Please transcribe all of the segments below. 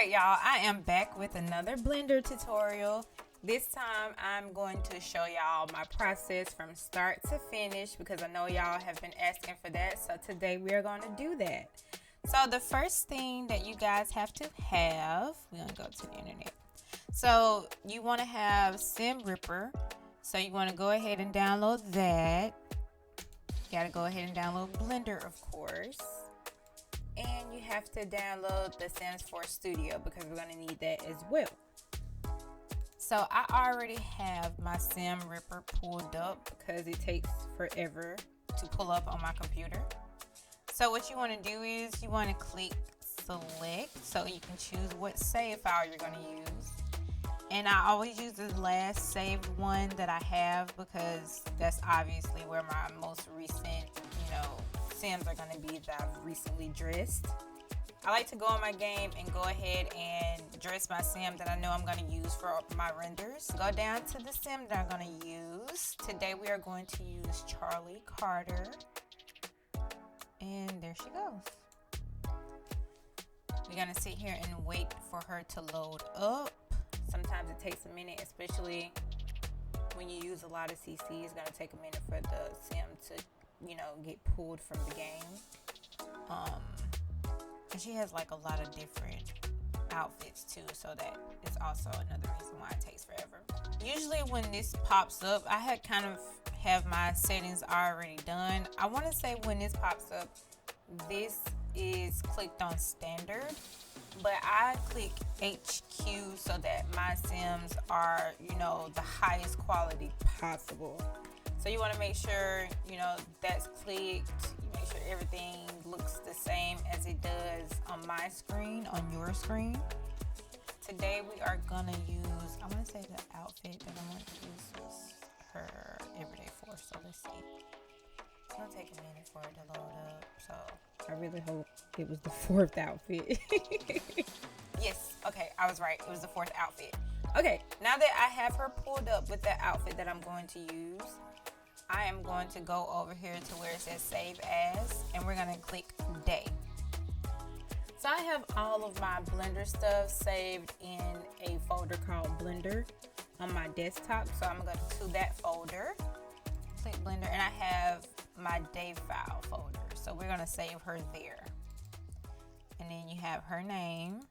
Alright y'all, I am back with another Blender tutorial. This time I'm going to show y'all my process from start to finish because I know y'all have been asking for that. So today we are going to do that. So the first thing that you guys have to have, we're going to go to the internet. So you want to have Sim Ripper. So you want to go ahead and download that. You got to go ahead and download Blender, of course. And you have to download the Sims 4 Studio because we're going to need that as well. So I already have my Sim Ripper pulled up because it takes forever to pull up on my computer. So what you want to do is you want to click select so you can choose what save file you're going to use. And I always use the last saved one that I have because that's obviously where my most recent, Sims are going to be that I've recently dressed. I like to go on my game and go ahead and dress my Sim that I know I'm going to use for my renders. Go down to the Sim that I'm going to use. Today we are going to use Charlie Carter. And there she goes. We're going to sit here and wait for her to load up. Sometimes it takes a minute, especially when you use a lot of CC. It's going to take a minute for the Sim to get pulled from the game. And she has like a lot of different outfits too, so that is also another reason why it takes forever. Usually when this pops up, I had kind of have my settings already done. I want to say when this pops up, this is clicked on standard, but I click HQ so that my Sims are, the highest quality possible. So you want to make sure, that's clicked. You make sure everything looks the same as it does on my screen, on your screen. Today we are going to use, I want to say the outfit that I want to use was her everyday force. So let's see. It's going to take a minute for it to load up. So I really hope it was the fourth outfit. Yes. Okay. I was right. It was the fourth outfit. Okay. Now that I have her pulled up with the outfit that I'm going to use, I am going to go over here to where it says save as, and we're going to click day. So I have all of my Blender stuff saved in a folder called Blender on my desktop. So I'm going to go to that folder, click Blender, and I have my day file folder. So we're going to save her there. And then you have her name.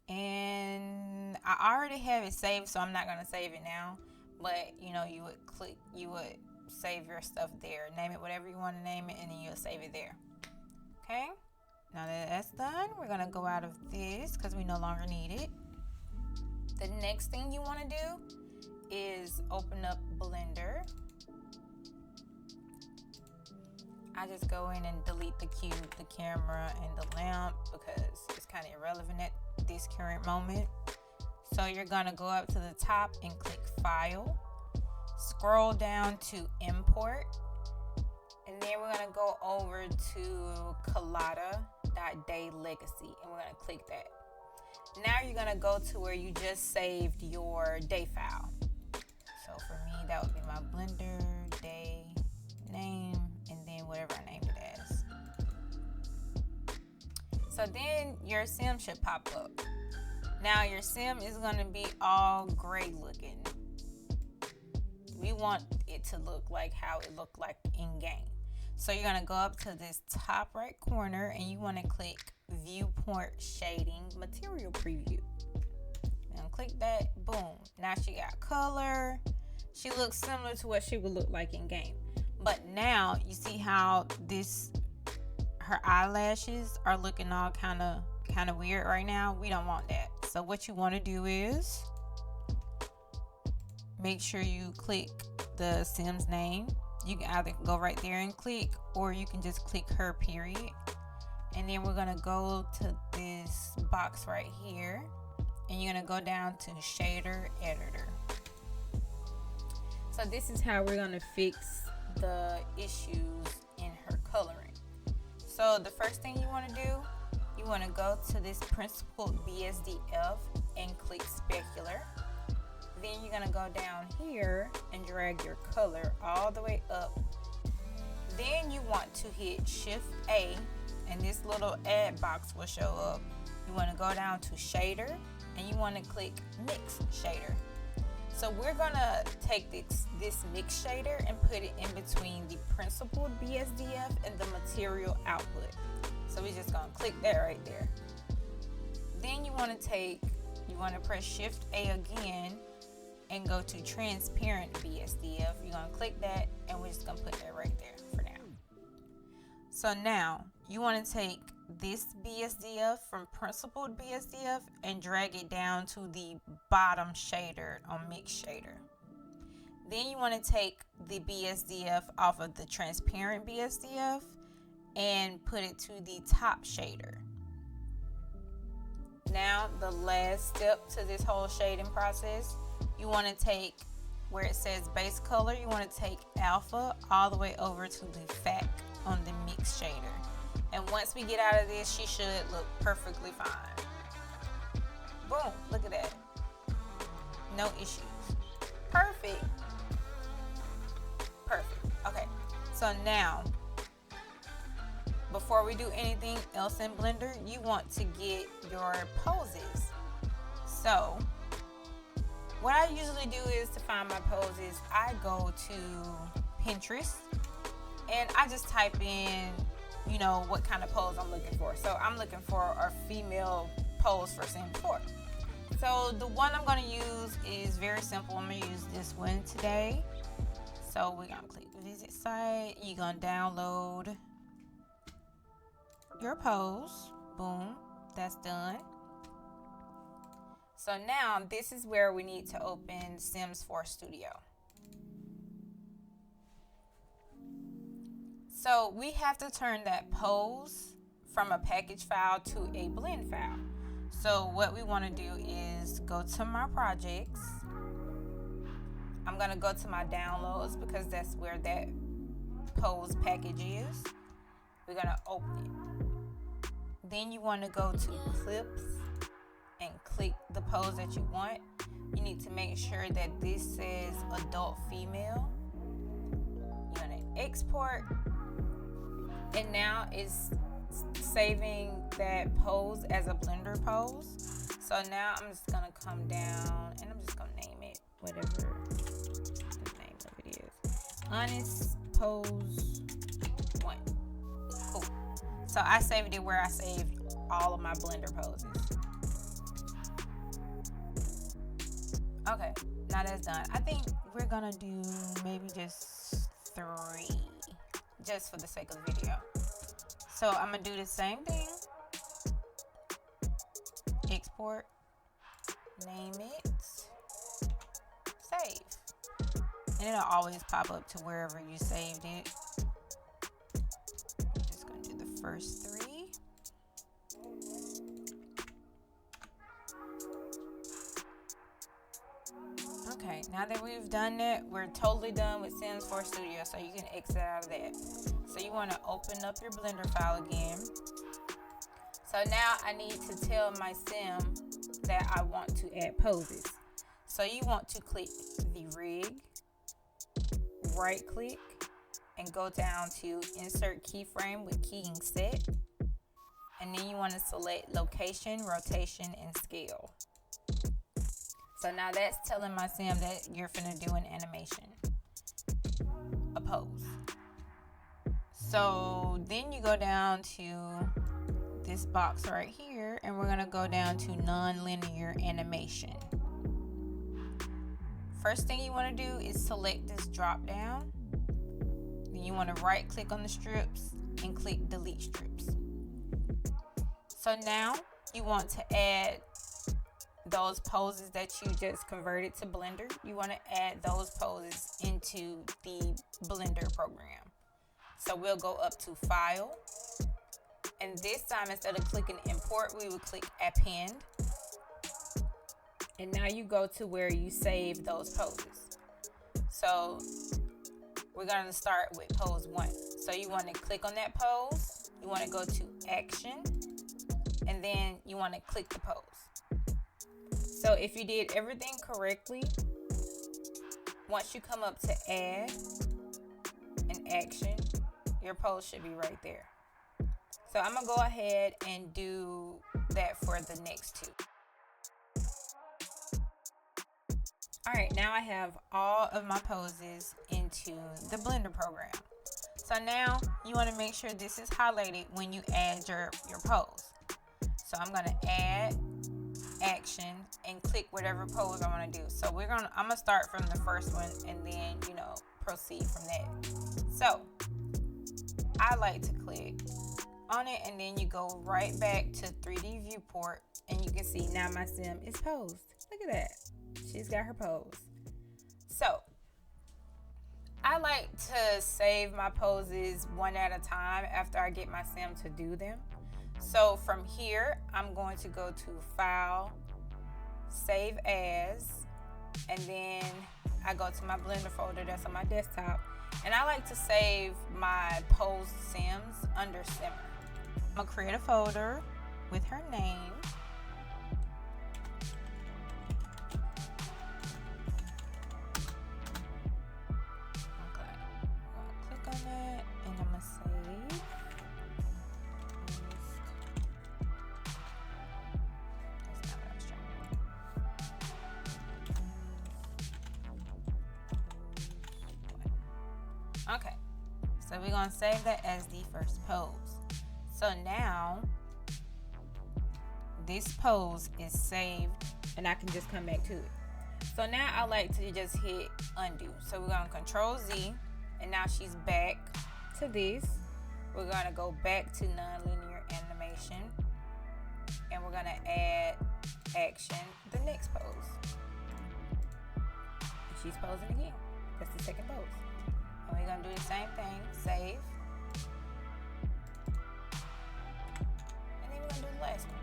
And I already have it saved, so I'm not going to save it now. But, you would save your stuff there. Name it whatever you want to name it, and then you'll save it there. Okay? Now that that's done, we're going to go out of this because we no longer need it. The next thing you want to do is open up Blender. I just go in and delete the cube, the camera, and the lamp because it's kind of irrelevant at this current moment. So you're going to go up to the top and click File. Scroll down to Import. And then we're going to go over to Collada.daylegacy. And we're going to click that. Now you're going to go to where you just saved your day file. So for me, that would be my Blender day name. And then whatever I named it as. So then your Sim should pop up. Now your Sim is going to be all gray looking. We want it to look like how it looked like in game. So you're going to go up to this top right corner and you want to click Viewport Shading Material Preview. And click that, boom. Now she got color. She looks similar to what she would look like in game. But now you see how her eyelashes are looking all kind of weird right now. We don't want that. So what you want to do is make sure you click the Sim's name. You can either go right there and click, or you can just click her period. And then we're going to go to this box right here, and you're going to go down to Shader Editor. So this is how we're going to fix the issues in her coloring. So the first thing you want to do, you want to go to this Principled BSDF and click Specular. Then you're going to go down here and drag your color all the way up. Then you want to hit Shift A, and this little add box will show up. you want to go down to shader and you want to click mix shader. So we're gonna take this mix shader and put it in between the principled BSDF and the material output. So we're just gonna click that right there. Then you want to press Shift A again and go to transparent BSDF. You're gonna click that and we're just gonna put that right there for now. So now you want to take this BSDF from principled BSDF and drag it down to the bottom shader on mix shader. Then you want to take the BSDF off of the transparent BSDF and put it to the top shader. Now the last step to this whole shading process, you want to take where it says base color, you want to take alpha all the way over to the FAC on the mix shader. And once we get out of this, she should look perfectly fine. Boom, look at that. No issues. Perfect. Perfect. Okay, so now, before we do anything else in Blender, you want to get your poses. So, what I usually do is to find my poses, I go to Pinterest and I just type in, you know, what kind of pose I'm looking for. So I'm looking for a female pose for Sims 4. So the one I'm going to use is very simple. I'm going to use this one today. So we're going to click visit site. You're going to download your pose. Boom. That's done. So now this is where we need to open Sims 4 Studio. So we have to turn that pose from a package file to a blend file. So what we want to do is go to my projects. I'm going to go to my downloads because that's where that pose package is. We're going to open it. Then you want to go to clips and click the pose that you want. You need to make sure that this says adult female. You're going to export. And now it's saving that pose as a Blender pose. So now I'm just gonna come down and I'm just gonna name it whatever the name of it is. Honest pose 1. Cool. So I saved it where I saved all of my Blender poses. Okay, now that's done. I think we're gonna do maybe just 3. Just for the sake of the video. So I'm gonna do the same thing. Export, name it, save. And it'll always pop up to wherever you saved it. I'm just gonna do the first 3. Okay, now that we've done that, we're totally done with Sims 4 Studio, so you can exit out of that. So you want to open up your Blender file again. So now I need to tell my sim that I want to add poses. So you want to click the rig, right click, and go down to insert keyframe with keying set. And then you want to select location, rotation, and scale. So now that's telling my sim that you're finna do an animation, a pose. So then you go down to this box right here and we're gonna go down to non-linear animation. First thing you wanna do is select this drop down. Then you wanna right click on the strips and click delete strips. So now you want to add those poses that you just converted to Blender. You want to add those poses into the Blender program. So we'll go up to File, and this time instead of clicking Import, we will click Append. And now you go to where you save those poses. So we're going to start with pose 1. So you want to click on that pose, you want to go to Action, and then you want to click the pose. So if you did everything correctly, once you come up to Add and Action, your pose should be right there. So I'm gonna go ahead and do that for the next two. All right, now I have all of my poses into the blender program. So now you want to make sure this is highlighted when you add your pose. So I'm gonna add action and click whatever pose I want to do. So I'm gonna start from the first one and then proceed from that. So I like to click on it and then you go right back to 3D viewport and you can see now my sim is posed. Look at that. She's got her pose. So I like to save my poses one at a time after I get my sim to do them. So from here, I'm going to go to File, Save As, and then I go to my Blender folder that's on my desktop. And I like to save my posed sims under Simmer. I'm gonna create a folder with her name. On that and I'm gonna save. That's not what I was trying to do. Okay, so we're gonna save that as the first pose. So now this pose is saved and I can just come back to it. So now I like to just hit undo. So we're gonna Control Z. And now she's back to this. We're gonna go back to nonlinear animation. And we're gonna add action, the next pose. And she's posing again. That's the second pose. And we're gonna do the same thing, save. And then we're gonna do the last one.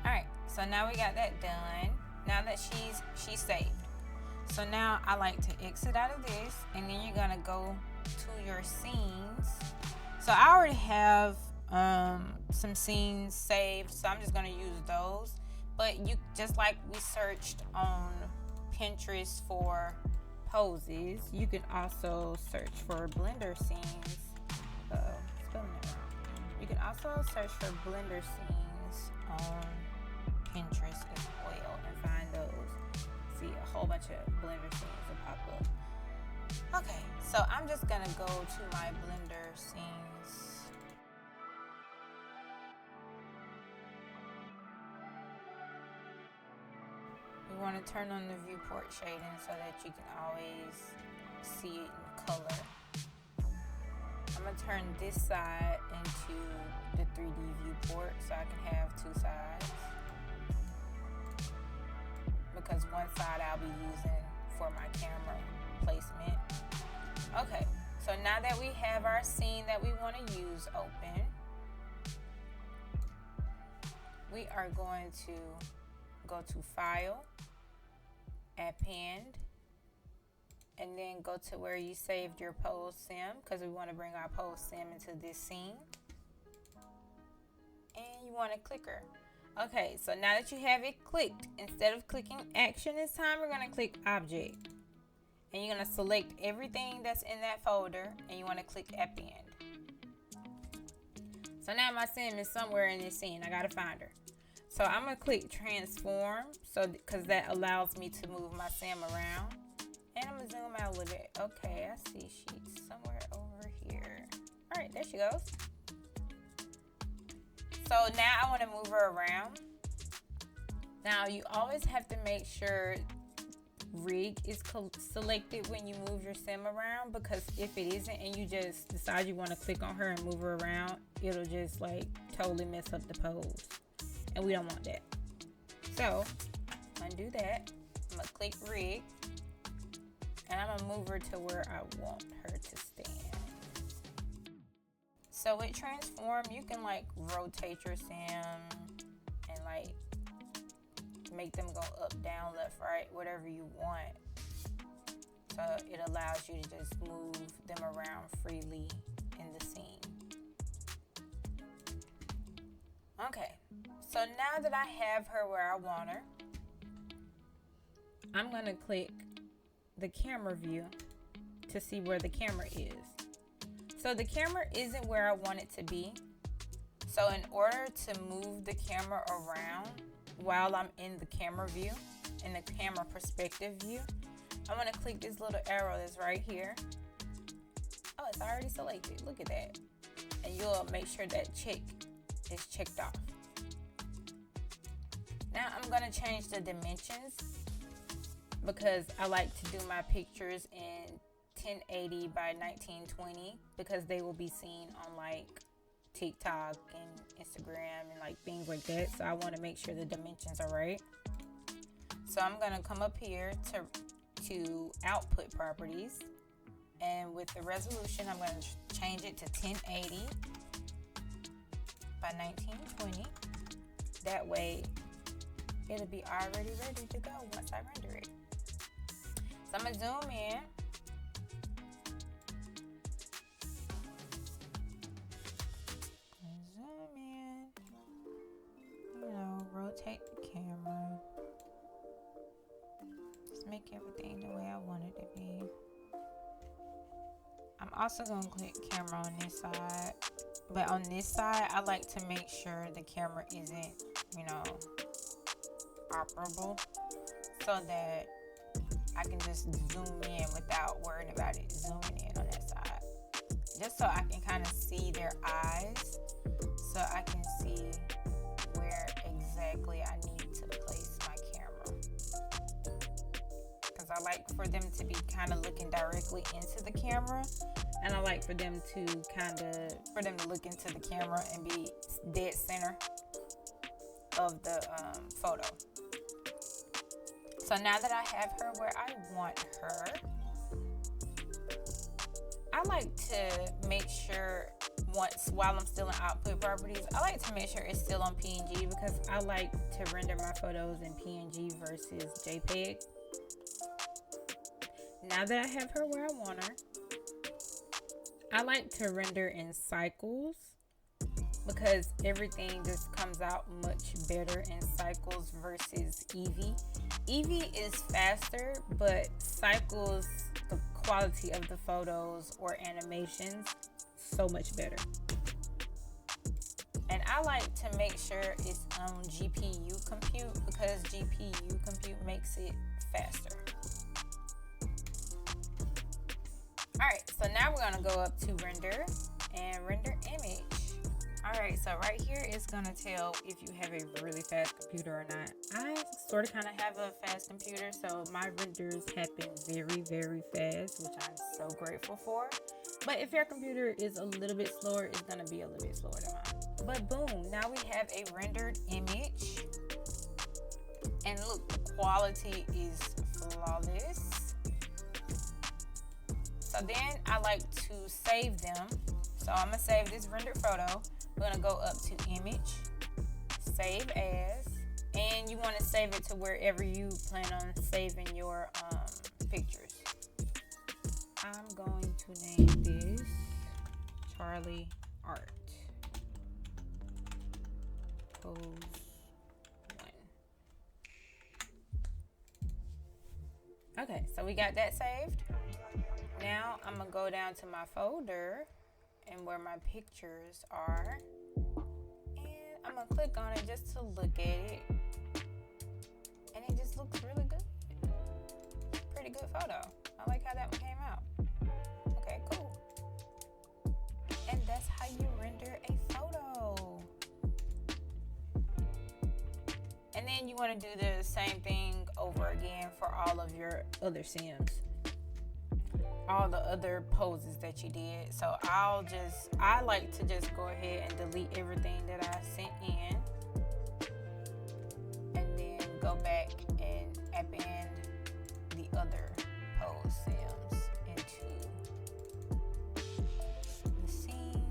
All right, so now we got that done. Now that she's saved. So now I like to exit out of this and then you're gonna go to your scenes. So I already have some scenes saved, so I'm just gonna use those. But you just like we searched on Pinterest for poses, you can also search for Blender scenes. Spelling it wrong. You can also search for Blender scenes on Pinterest as well and find those. See a whole bunch of Blender scenes will pop up. Okay, so I'm just gonna go to my Blender scenes. We want to turn on the viewport shading so that you can always see it in color. I'm gonna turn this side into the 3D viewport so I can have two sides. Because one side I'll be using for my camera placement. Okay, so now that we have our scene that we want to use open, we are going to go to File, Append, and then go to where you saved your pose sim because we want to bring our pose sim into this scene. And you want to click her. Okay, so now that you have it clicked, instead of clicking action this time, we're going to click object. And you're going to select everything that's in that folder and you want to click append. So now my sim is somewhere in this scene. I got to find her. So I'm going to click transform because that allows me to move my sim around. And I'm going to zoom out a little bit. Okay, I see she's somewhere over here. All right, there she goes. So now I want to move her around. Now you always have to make sure rig is selected when you move your sim around, because if it isn't and you just decide you want to click on her and move her around, it'll just like totally mess up the pose. And we don't want that. So undo that. I'm going to click rig. And I'm going to move her to where I want her to stand. So with transform, you can like rotate your sim and like make them go up, down, left, right, whatever you want. So it allows you to just move them around freely in the scene. Okay, so now that I have her where I want her, I'm gonna click the camera view to see where the camera is. So the camera isn't where I want it to be. So in order to move the camera around while I'm in the camera view, in the camera perspective view, I'm going to click this little arrow that's right here. Oh, it's already selected. Look at that. And you'll make sure that check is checked off. Now I'm going to change the dimensions because I like to do my pictures in 1080 by 1920 because they will be seen on like TikTok and Instagram and like things like that. So I want to make sure the dimensions are right. So I'm going to come up here to output properties, and with the resolution I'm going to change it to 1080 by 1920. That way it'll be already ready to go once I render it. So I'm going to zoom in. Rotate the camera. Just make everything the way I want it to be. I'm also going to click camera on this side. But on this side, I like to make sure the camera isn't, operable. So that I can just zoom in without worrying about it zooming in on that side. Just so I can kind of see their eyes. So I can see where exactly I need to place my camera, because I like for them to be kind of looking directly into the camera, and I like for them to look into the camera and be dead center of the photo. So now that I have her where I want her, I like to make sure while I'm still in output properties, I like to make sure it's still on PNG because I like to render my photos in PNG versus JPEG. Now that I have her where I want her, I like to render in cycles because everything just comes out much better in cycles versus Eevee. Eevee is faster, but cycles, the quality of the photos or animations, so much better. And I like to make sure it's on GPU compute because GPU compute makes it faster. Alright, so now we're going to go up to render and render image. Alright, so right here it's going to tell if you have a really fast computer or not. I sort of kind of have a fast computer, so my renders happen very, very fast, which I'm so grateful for. But if your computer is a little bit slower, it's going to be a little bit slower than mine. But boom, now we have a rendered image. And look, the quality is flawless. So then I like to save them. So I'm going to save this rendered photo. We're going to go up to image, save as, and you want to save it to wherever you plan on saving your pictures. I'm going to name this Charlie Art Pose 1. Okay, so we got that saved. Now I'm going to go down to my folder and where my pictures are, and I'm going to click on it just to look at it, and it just looks really good. Pretty good photo. I like how that one came out. Okay, cool. And that's how you render a photo. And then you want to do the same thing over again for all of your other sims, all the other poses that you did. So I like to just go ahead and delete everything that I sent in, and then go back and append the other pose sims into the scene.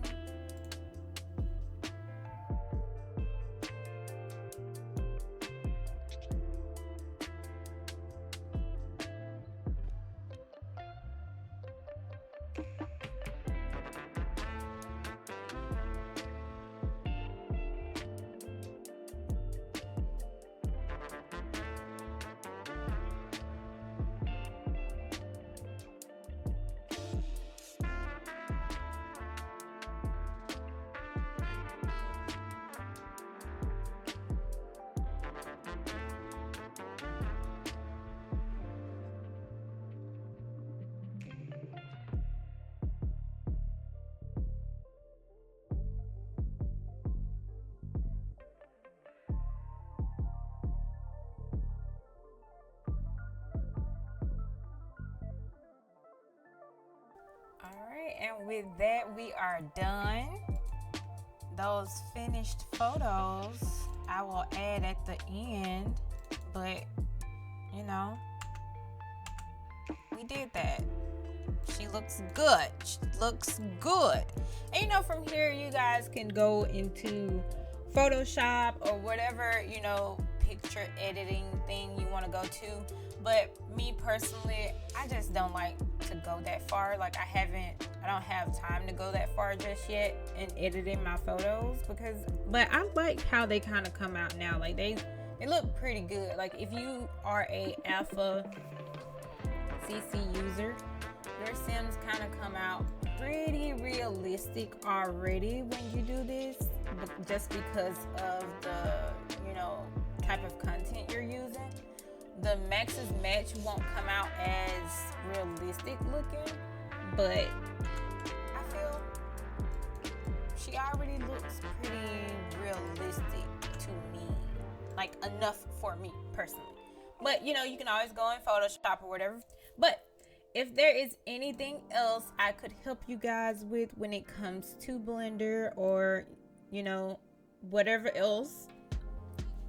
with that, we are done. Those finished photos I will add at the end, but you know, we did that. She looks good. She looks good. And you know, from here you guys can go into Photoshop or whatever, you know, picture editing thing you want to go to. But me personally, I just don't like to go that far. Like I don't have time to go that far just yet in editing my photos but I like how they kind of come out now. Like they look pretty good. Like if you are a alpha CC user, your Sims kind of come out pretty realistic already when you do this, just because of the, you know, type of content you're using. The Max's Match won't come out as realistic looking, but I feel she already looks pretty realistic to me, like enough for me personally. But you know, you can always go in Photoshop or whatever. But if there is anything else I could help you guys with when it comes to Blender, or you know, whatever else,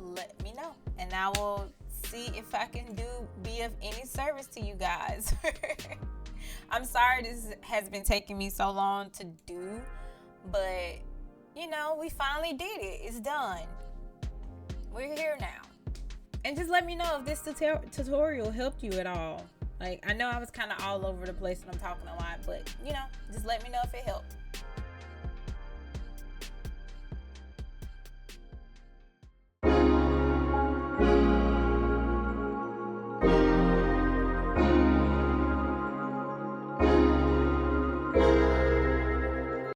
let me know and I will see if I can be of any service to you guys. I'm sorry this has been taking me so long to do, but you know, we finally did it. It's done. We're here now. And just let me know if this tutorial helped you at all. Like, I know I was kind of all over the place and I'm talking a lot, but you know, just let me know if it helped.